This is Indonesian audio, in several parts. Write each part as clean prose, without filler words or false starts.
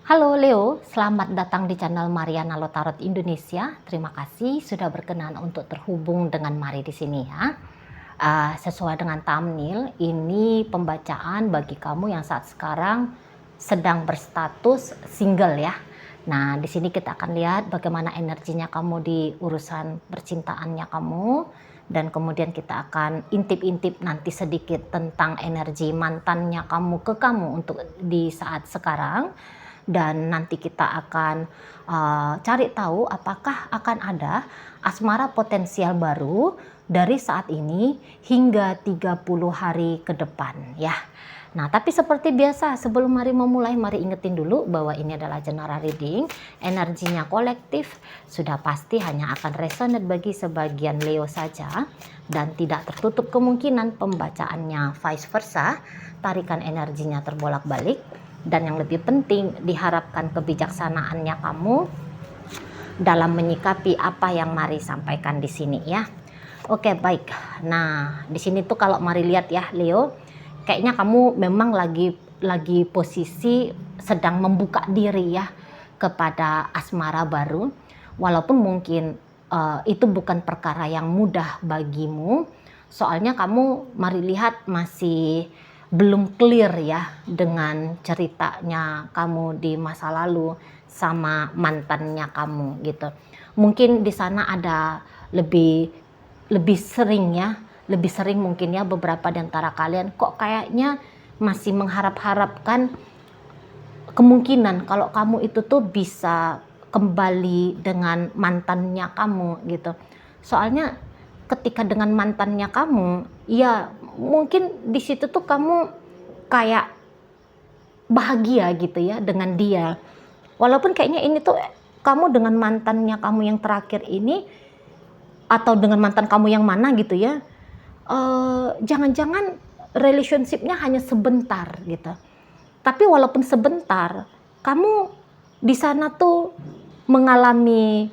Halo Leo, selamat datang di channel Mariana Lotarot Indonesia. Terima kasih sudah berkenan untuk terhubung dengan Mari di sini ya. Sesuai dengan thumbnail, ini pembacaan bagi kamu yang saat sekarang sedang berstatus single ya. Nah, di sini kita akan lihat bagaimana energinya kamu di urusan percintaannya kamu. Dan kemudian kita akan intip-intip nanti sedikit tentang energi mantannya kamu ke kamu untuk di saat sekarang. Dan nanti kita akan cari tahu apakah akan ada asmara potensial baru dari saat ini hingga 30 hari ke depan ya. Nah, tapi seperti biasa sebelum mari memulai, mari ingetin dulu bahwa ini adalah general reading, energinya kolektif, sudah pasti hanya akan resonate bagi sebagian Leo saja dan tidak tertutup kemungkinan pembacaannya vice versa, tarikan energinya terbolak-balik. Dan yang lebih penting, diharapkan kebijaksanaannya kamu dalam menyikapi apa yang Mari sampaikan di sini ya. Oke, baik. Nah, di sini tuh kalau Mari lihat ya, Leo, kayaknya kamu memang lagi posisi sedang membuka diri ya kepada asmara baru. Walaupun mungkin itu bukan perkara yang mudah bagimu. Soalnya kamu Mari lihat masih belum clear ya dengan ceritanya kamu di masa lalu sama mantannya kamu gitu. Mungkin di sana ada lebih sering ya, lebih sering mungkin ya beberapa di antara kalian kok kayaknya masih mengharap-harapkan kemungkinan kalau kamu itu tuh bisa kembali dengan mantannya kamu gitu. Soalnya ketika dengan mantannya kamu, ya mungkin di situ tuh kamu kayak bahagia gitu ya dengan dia. Walaupun kayaknya ini tuh kamu dengan mantannya kamu yang terakhir ini atau dengan mantan kamu yang mana gitu ya, jangan-jangan relationship-nya hanya sebentar gitu. Tapi walaupun sebentar, kamu di sana tuh mengalami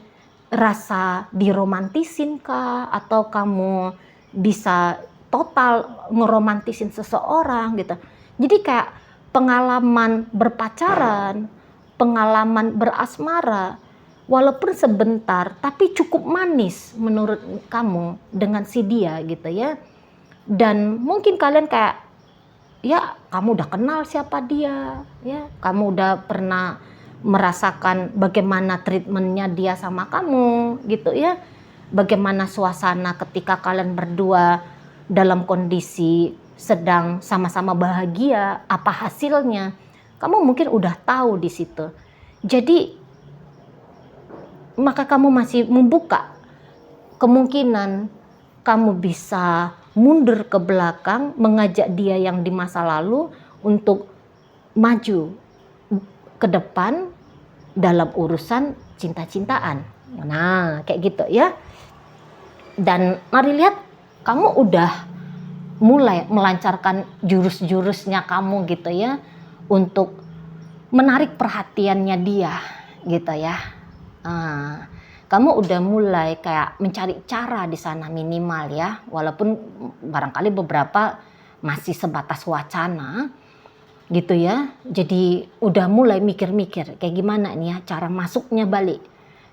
rasa diromantisin kah, atau kamu bisa total ngeromantisin seseorang gitu. Jadi kayak pengalaman berpacaran, pengalaman berasmara, walaupun sebentar tapi cukup manis menurut kamu dengan si dia gitu ya. Dan mungkin kalian kayak, ya kamu udah kenal siapa dia ya, kamu udah pernah merasakan bagaimana treatmentnya dia sama kamu gitu ya, bagaimana suasana ketika kalian berdua dalam kondisi sedang sama-sama bahagia, apa hasilnya kamu mungkin udah tahu di situ. Jadi maka kamu masih membuka kemungkinan kamu bisa mundur ke belakang, mengajak dia yang di masa lalu untuk maju ke depan dalam urusan cinta-cintaan. Nah, kayak gitu ya. Dan mari lihat, kamu udah mulai melancarkan jurus-jurusnya kamu gitu ya, untuk menarik perhatiannya dia gitu ya. Kamu udah mulai kayak mencari cara di sana minimal ya, walaupun barangkali beberapa masih sebatas wacana gitu ya. Jadi udah mulai mikir-mikir kayak gimana nih ya cara masuknya balik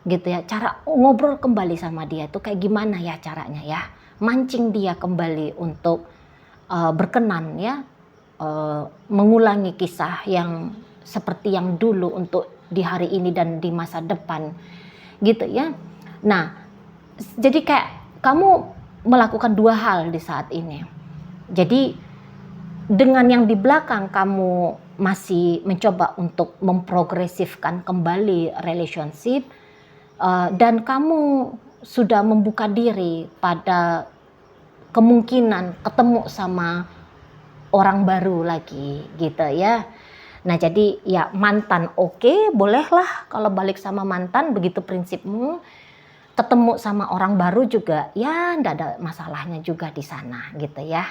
gitu ya, cara ngobrol kembali sama dia itu kayak gimana ya caranya ya, mancing dia kembali untuk berkenan ya, mengulangi kisah yang seperti yang dulu untuk di hari ini dan di masa depan gitu ya. Nah, jadi kayak kamu melakukan dua hal di saat ini. Jadi dengan yang di belakang kamu masih mencoba untuk memprogresifkan kembali relationship, dan kamu sudah membuka diri pada kemungkinan ketemu sama orang baru lagi gitu ya. Nah, jadi ya mantan oke, bolehlah kalau balik sama mantan, begitu prinsipmu. Ketemu sama orang baru juga ya nggak ada masalahnya juga di sana gitu ya.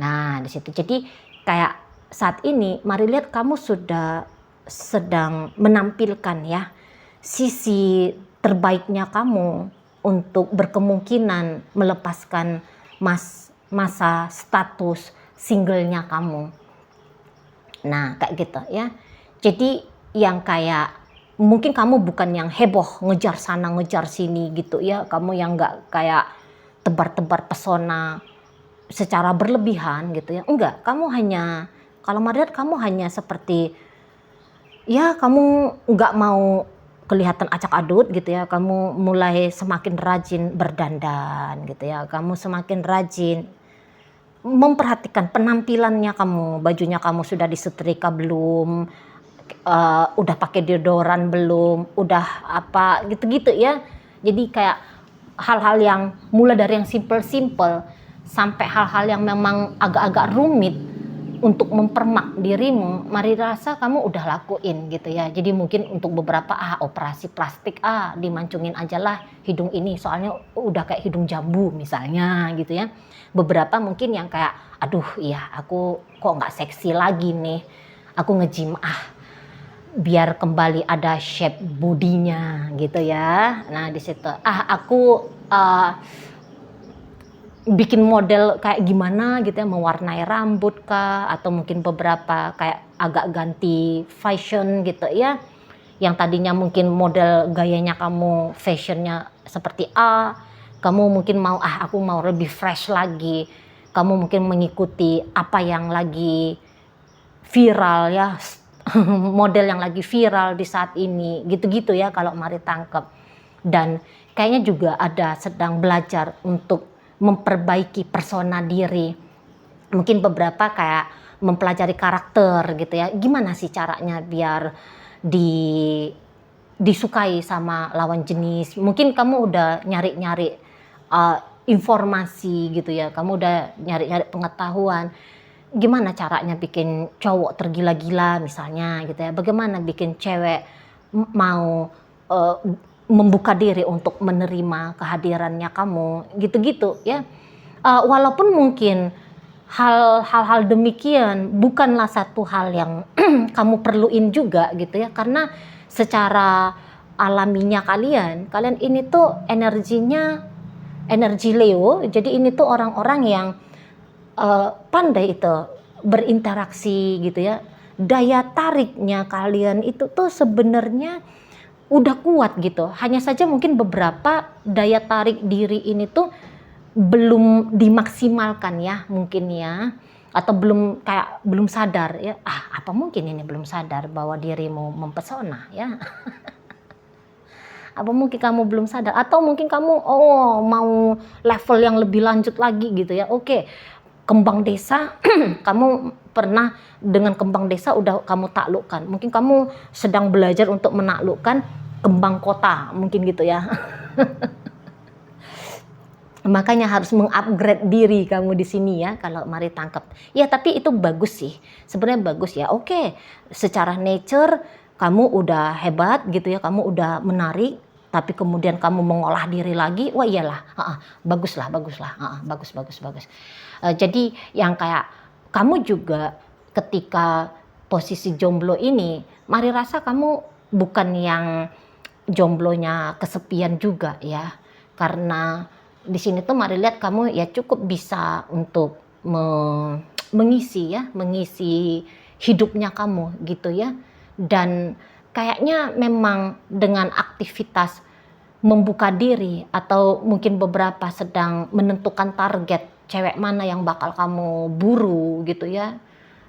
Nah, di situ jadi kayak saat ini mari lihat kamu sudah sedang menampilkan ya sisi terbaiknya kamu untuk berkemungkinan melepaskan masa status singlenya kamu. Nah, kayak gitu ya. Jadi yang kayak mungkin kamu bukan yang heboh ngejar sana ngejar sini gitu ya, kamu yang nggak kayak tebar-tebar pesona secara berlebihan gitu ya, enggak, kamu hanya, kalau Maria kamu hanya seperti ya kamu nggak mau kelihatan acak adut gitu ya, kamu mulai semakin rajin berdandan gitu ya, kamu semakin rajin memperhatikan penampilannya kamu, bajunya kamu sudah disetrika belum, udah pakai deodoran belum, udah apa gitu-gitu ya. Jadi kayak hal-hal yang mulai dari yang simple-simple sampai hal-hal yang memang agak-agak rumit untuk mempermak dirimu, mari rasa kamu udah lakuin gitu ya. Jadi mungkin untuk beberapa operasi plastik dimancungin aja lah hidung ini soalnya udah kayak hidung jambu misalnya gitu ya. Beberapa mungkin yang kayak aduh iya aku kok nggak seksi lagi nih, aku nge-gym biar kembali ada shape bodinya gitu ya. Nah di situ aku bikin model kayak gimana gitu ya, mewarnai rambut kah, atau mungkin beberapa kayak agak ganti fashion gitu ya, yang tadinya mungkin model gayanya kamu fashionnya seperti kamu mungkin mau aku mau lebih fresh lagi, kamu mungkin mengikuti apa yang lagi viral ya, model yang lagi viral di saat ini gitu-gitu ya kalau mari tangkep. Dan kayaknya juga ada sedang belajar untuk memperbaiki persona diri, mungkin beberapa kayak mempelajari karakter gitu ya, gimana sih caranya biar disukai sama lawan jenis. Mungkin kamu udah nyari-nyari informasi gitu ya, kamu udah nyari-nyari pengetahuan gimana caranya bikin cowok tergila-gila misalnya gitu ya, bagaimana bikin cewek mau membuka diri untuk menerima kehadirannya kamu gitu-gitu ya. Walaupun mungkin hal-hal demikian bukanlah satu hal yang kamu perluin juga gitu ya, karena secara alaminya kalian ini tuh energinya energi Leo, jadi ini tuh orang-orang yang pandai itu berinteraksi gitu ya. Daya tariknya kalian itu tuh sebenarnya udah kuat gitu. Hanya saja mungkin beberapa daya tarik diri ini tuh belum dimaksimalkan ya mungkin ya. Atau belum sadar ya. Apa mungkin ini belum sadar bahwa dirimu mempesona ya. Apa mungkin kamu belum sadar, atau mungkin kamu mau level yang lebih lanjut lagi gitu ya. Oke, kembang desa kamu pernah dengan kembang desa udah kamu taklukkan, mungkin kamu sedang belajar untuk menaklukkan kembang kota mungkin gitu ya. Makanya harus mengupgrade diri kamu di sini ya kalau mari tangkap ya. Tapi itu bagus sih, sebenarnya bagus ya. Oke, secara nature kamu udah hebat gitu ya, kamu udah menarik, tapi kemudian kamu mengolah diri lagi, wah iyalah, bagus. Jadi yang kayak kamu juga ketika posisi jomblo ini, mari rasa kamu bukan yang jomblonya kesepian juga ya, karena di sini tuh mari lihat kamu ya cukup bisa untuk mengisi hidupnya kamu gitu ya. Dan kayaknya memang dengan aktivitas membuka diri atau mungkin beberapa sedang menentukan target cewek mana yang bakal kamu buru gitu ya,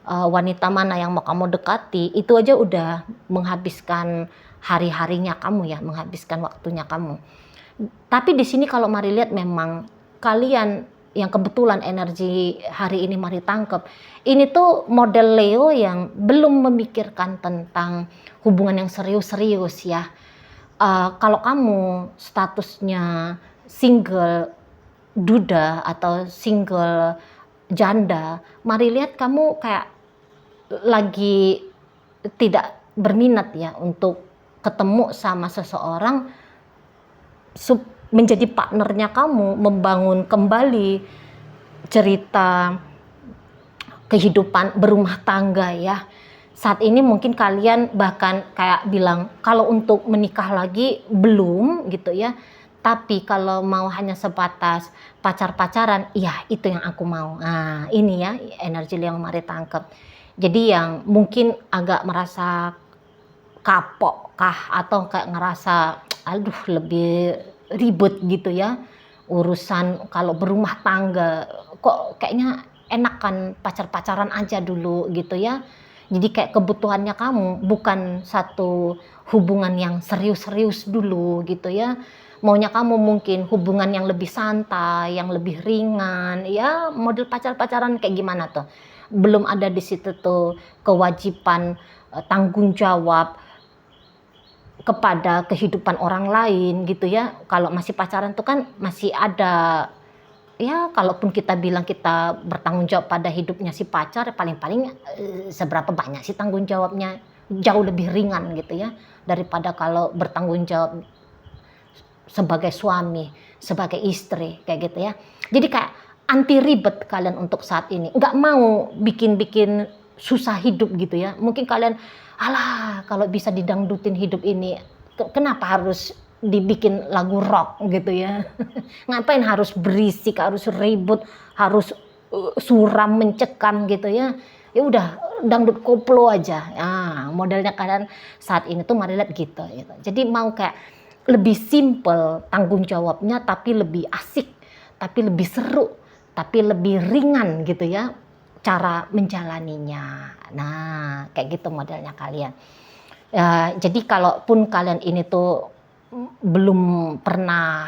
wanita mana yang mau kamu dekati, itu aja udah menghabiskan hari-harinya kamu ya, menghabiskan waktunya kamu. Tapi di sini kalau mari lihat memang kalian yang kebetulan energi hari ini mari tangkep, ini tuh model Leo yang belum memikirkan tentang hubungan yang serius-serius ya. Kalau kamu statusnya single duda atau single janda, mari lihat kamu kayak lagi tidak berminat ya untuk ketemu sama seseorang menjadi partnernya kamu, membangun kembali cerita kehidupan berumah tangga ya. Saat ini mungkin kalian bahkan kayak bilang kalau untuk menikah lagi belum gitu ya, tapi kalau mau hanya sebatas pacar-pacaran, ya itu yang aku mau. Nah ini ya energi yang mari tangkep. Jadi yang mungkin agak merasa kapok kah, atau kayak ngerasa aduh lebih ribet gitu ya urusan kalau berumah tangga, kok kayaknya enakan pacar-pacaran aja dulu gitu ya. Jadi kayak kebutuhannya kamu bukan satu hubungan yang serius-serius dulu gitu ya. Maunya kamu mungkin hubungan yang lebih santai, yang lebih ringan, ya model pacar-pacaran kayak gimana tuh. Belum ada di situ tuh kewajiban, tanggung jawab kepada kehidupan orang lain gitu ya. Kalau masih pacaran tuh kan masih ada, ya kalaupun kita bilang kita bertanggung jawab pada hidupnya si pacar, paling-paling seberapa banyak sih tanggung jawabnya, jauh lebih ringan gitu ya daripada kalau bertanggung jawab sebagai suami, sebagai istri kayak gitu ya. Jadi kayak anti ribet kalian untuk saat ini, nggak mau bikin-bikin susah hidup gitu ya. Mungkin kalian, alah kalau bisa didangdutin hidup ini, kenapa harus dibikin lagu rock gitu ya. Ngapain harus berisik, harus ribut, harus suram mencekam gitu ya. Ya udah dangdut koplo aja. Nah, modelnya kalian saat ini tuh mari lihat gitu. Jadi mau kayak lebih simple tanggung jawabnya, tapi lebih asik, tapi lebih seru, tapi lebih ringan gitu ya cara menjalaninya. Nah kayak gitu modelnya kalian. Jadi kalaupun kalian ini tuh belum pernah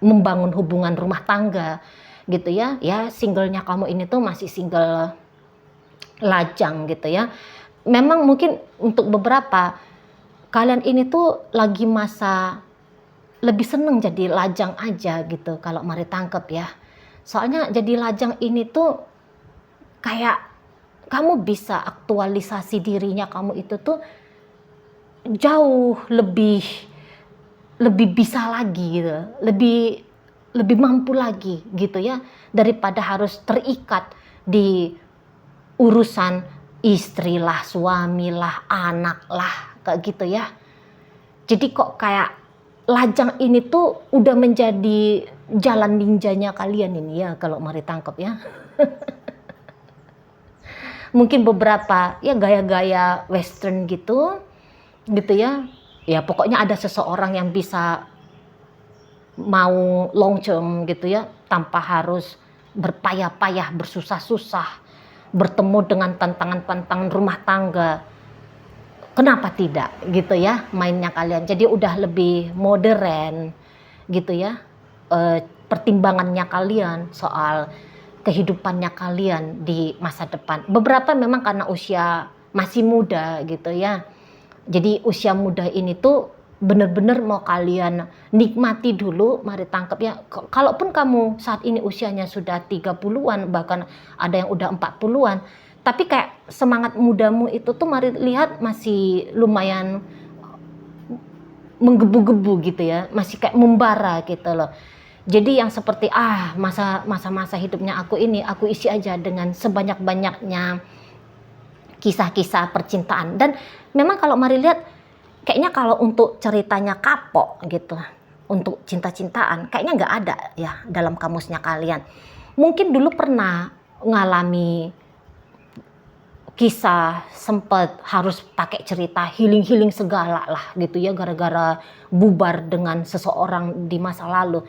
membangun hubungan rumah tangga gitu ya, ya singlenya kamu ini tuh masih single lajang gitu ya. Memang mungkin untuk beberapa kalian ini tuh lagi masa lebih seneng jadi lajang aja gitu kalau mari tangkep ya. Soalnya jadi lajang ini tuh kayak kamu bisa aktualisasi dirinya kamu itu tuh jauh lebih bisa lagi gitu, lebih mampu lagi gitu ya daripada harus terikat di urusan istri lah, suami lah, anak lah kayak gitu ya. Jadi kok kayak lajang ini tuh udah menjadi jalan ninjanya kalian ini ya kalau mari tangkep ya. Mungkin beberapa ya gaya-gaya western gitu ya. Ya pokoknya ada seseorang yang bisa mau long term gitu ya, tanpa harus berpayah-payah, bersusah-susah, bertemu dengan tantangan-tantangan rumah tangga. Kenapa tidak gitu ya mainnya kalian. Jadi udah lebih modern gitu ya, pertimbangannya kalian soal kehidupannya kalian di masa depan. Beberapa memang karena usia masih muda gitu ya. Jadi usia muda ini tuh bener-bener mau kalian nikmati dulu, mari tangkap ya. Kalaupun kamu saat ini usianya sudah 30-an, bahkan ada yang udah 40-an, tapi kayak semangat mudamu itu tuh mari lihat masih lumayan menggebu-gebu gitu ya, masih kayak membara gitu loh. Jadi yang seperti masa-masa hidupnya aku ini aku isi aja dengan sebanyak-banyaknya kisah-kisah percintaan. Dan memang kalau mari lihat kayaknya kalau untuk ceritanya kapok gitu, untuk cinta-cintaan kayaknya nggak ada ya dalam kamusnya kalian. Mungkin dulu pernah ngalami kisah sempat harus pakai cerita healing segala lah gitu ya gara-gara bubar dengan seseorang di masa lalu.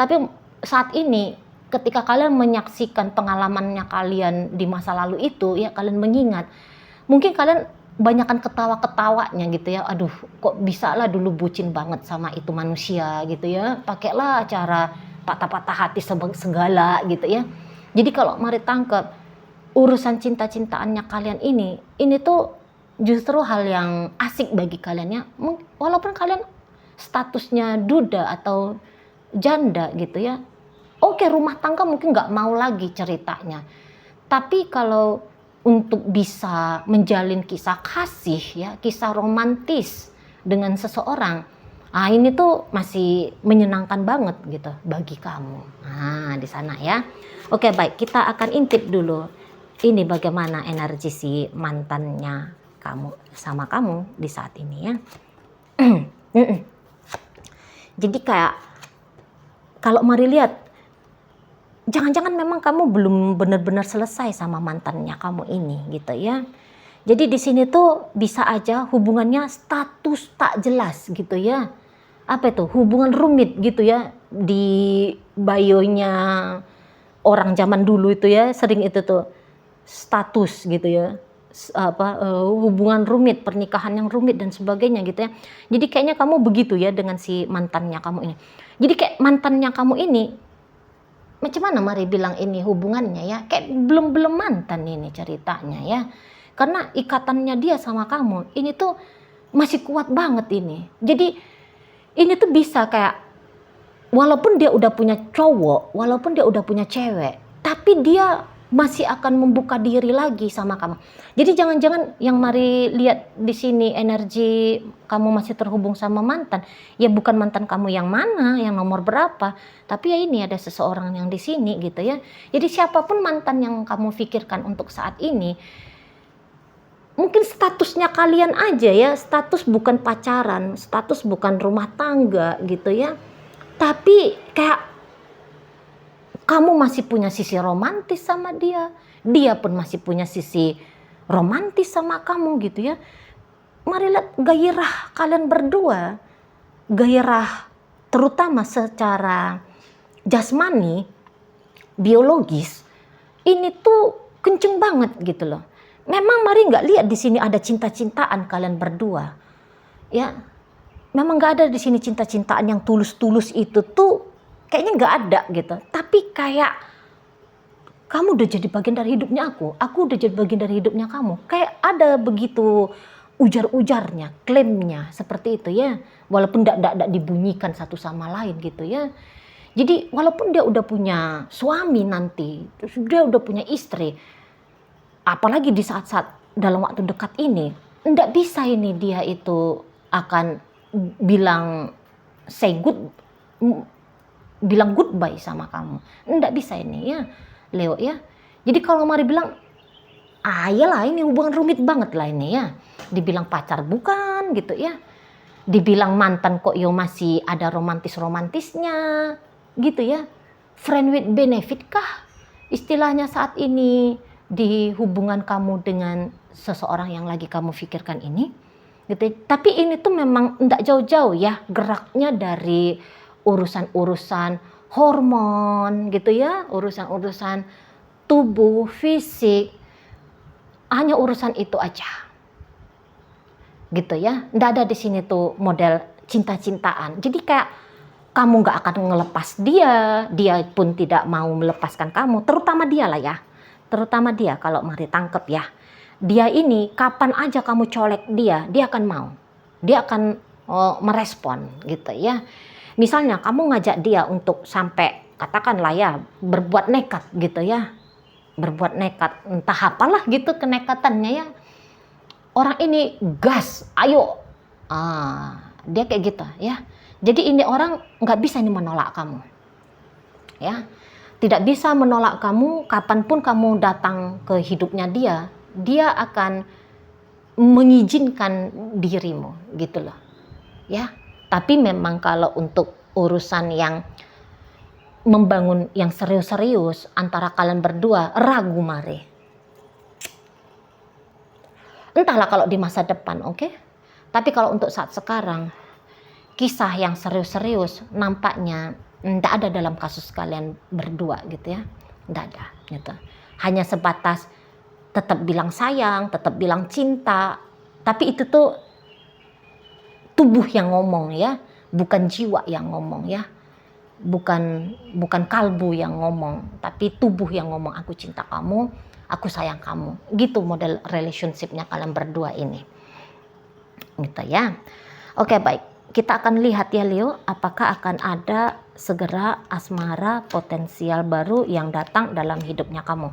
Tapi saat ini ketika kalian menyaksikan pengalamannya kalian di masa lalu itu ya, kalian mengingat, mungkin kalian banyakan ketawa-ketawanya gitu ya. Aduh kok bisa lah dulu bucin banget sama itu manusia gitu ya, pakailah cara patah-patah hati segala gitu ya. Jadi kalau mari tangkap urusan cinta-cintaannya kalian ini tuh justru hal yang asik bagi kalian ya. Walaupun kalian statusnya duda atau janda gitu ya, oke rumah tangga mungkin nggak mau lagi ceritanya. Tapi kalau untuk bisa menjalin kisah kasih ya, kisah romantis dengan seseorang, ini tuh masih menyenangkan banget gitu bagi kamu. Nah di sana ya. Oke baik, kita akan intip dulu ini bagaimana energi si mantannya kamu sama kamu di saat ini ya. Jadi kayak kalau mari lihat, jangan-jangan memang kamu belum benar-benar selesai sama mantannya kamu ini gitu ya. Jadi di sini tuh bisa aja hubungannya status tak jelas gitu ya. Apa itu? Hubungan rumit gitu ya. Di bio-nya orang zaman dulu itu ya sering itu tuh status gitu ya. Hubungan rumit, pernikahan yang rumit dan sebagainya gitu ya. Jadi kayaknya kamu begitu ya dengan si mantannya kamu ini. Jadi kayak mantannya kamu ini, macam mana Mari bilang ini hubungannya ya? Kayak belum mantan ini ceritanya ya. Karena ikatannya dia sama kamu ini tuh masih kuat banget ini. Jadi ini tuh bisa kayak walaupun dia udah punya cowok, walaupun dia udah punya cewek, tapi dia masih akan membuka diri lagi sama kamu. Jadi jangan-jangan yang Mari lihat di sini energi kamu masih terhubung sama mantan, ya bukan mantan kamu yang mana, yang nomor berapa, tapi ya ini ada seseorang yang di sini gitu ya. Jadi siapapun mantan yang kamu pikirkan untuk saat ini, mungkin statusnya kalian aja ya, status bukan pacaran, status bukan rumah tangga gitu ya. Tapi kayak kamu masih punya sisi romantis sama dia, dia pun masih punya sisi romantis sama kamu gitu ya. Mari lihat gairah kalian berdua, gairah terutama secara jasmani, biologis, ini tuh kenceng banget gitu loh. Memang Mari nggak lihat di sini ada cinta-cintaan kalian berdua, ya. Memang nggak ada di sini cinta-cintaan yang tulus-tulus itu tuh. Kayaknya nggak ada gitu, tapi kayak kamu udah jadi bagian dari hidupnya aku udah jadi bagian dari hidupnya kamu. Kayak ada begitu ujar-ujarnya, klaimnya seperti itu ya. Walaupun tidak dibunyikan satu sama lain gitu ya. Jadi walaupun dia udah punya suami nanti, dia udah punya istri, apalagi di saat-saat dalam waktu dekat ini, nggak bisa ini dia itu akan bilang bilang goodbye sama kamu. Nggak bisa ini ya Leo ya. Jadi kalau Mari bilang, iyalah ini hubungan rumit banget lah ini ya. Dibilang pacar bukan gitu ya. Dibilang mantan kok yo masih ada romantis-romantisnya gitu ya. Friend with benefit kah istilahnya saat ini di hubungan kamu dengan seseorang yang lagi kamu pikirkan ini gitu. Tapi ini tuh memang nggak jauh-jauh ya geraknya dari urusan-urusan hormon gitu ya, urusan-urusan tubuh, fisik, hanya urusan itu aja gitu ya. Nggak ada di sini tuh model cinta-cintaan. Jadi kayak kamu nggak akan ngelepas dia, dia pun tidak mau melepaskan kamu, terutama dia lah ya, terutama dia. Kalau Mari tangkep ya, dia ini kapan aja kamu colek dia akan mau, dia akan merespon gitu ya. Misalnya kamu ngajak dia untuk sampai katakanlah ya berbuat nekat gitu ya. Berbuat nekat, entah apalah gitu kenekatannya ya. Orang ini gas, ayo. Dia kayak gitu ya. Jadi ini orang nggak bisa ini menolak kamu. Ya. Tidak bisa menolak kamu kapanpun kamu datang ke hidupnya dia. Dia akan mengizinkan dirimu gitu loh. Ya. Tapi memang kalau untuk urusan yang membangun yang serius-serius antara kalian berdua, ragu Mari. Entahlah kalau di masa depan, oke? Tapi kalau untuk saat sekarang, kisah yang serius-serius nampaknya tidak ada dalam kasus kalian berdua gitu ya. Tidak ada gitu. Hanya sebatas tetap bilang sayang, tetap bilang cinta, tapi itu tuh tubuh yang ngomong ya, bukan jiwa yang ngomong ya, bukan kalbu yang ngomong, tapi tubuh yang ngomong, aku cinta kamu, aku sayang kamu. Gitu model relationship-nya kalian berdua ini. Gitu ya. Oke, baik. Kita akan lihat ya Leo, apakah akan ada segera asmara potensial baru yang datang dalam hidupnya kamu.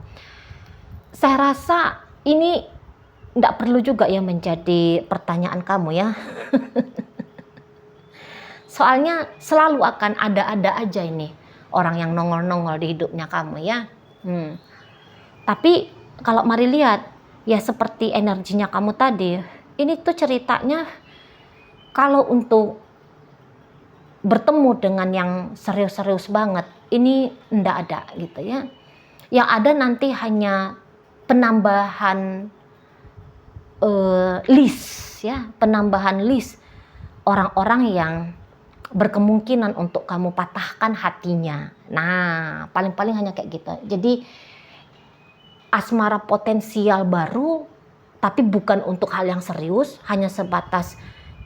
Saya rasa ini tidak perlu juga ya menjadi pertanyaan kamu ya. Soalnya selalu akan ada-ada aja ini orang yang nongol-nongol di hidupnya kamu ya. Tapi kalau Mari lihat ya seperti energinya kamu tadi, ini tuh ceritanya kalau untuk bertemu dengan yang serius-serius banget, ini ndak ada gitu ya. Yang ada nanti hanya penambahan list ya, penambahan list orang-orang yang berkemungkinan untuk kamu patahkan hatinya. Nah, paling-paling hanya kayak gitu. Jadi asmara potensial baru, tapi bukan untuk hal yang serius, hanya sebatas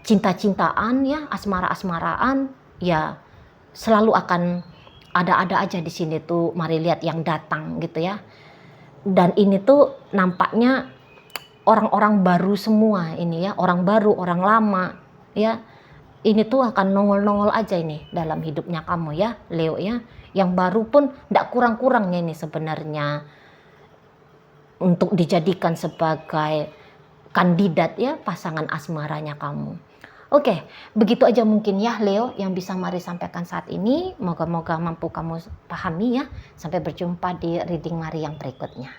cinta-cintaan ya, asmara-asmaraan, ya selalu akan ada-ada aja di sini tuh. Mari lihat yang datang gitu ya. Dan ini tuh nampaknya orang-orang baru semua ini ya, orang baru, orang lama ya. Ini tuh akan nongol-nongol aja ini dalam hidupnya kamu ya, Leo ya. Yang baru pun tidak kurang-kurangnya ini sebenarnya untuk dijadikan sebagai kandidat ya, pasangan asmaranya kamu. Oke, begitu aja mungkin ya Leo yang bisa Mari sampaikan saat ini. Moga-moga mampu kamu pahami ya. Sampai berjumpa di reading Mari yang berikutnya.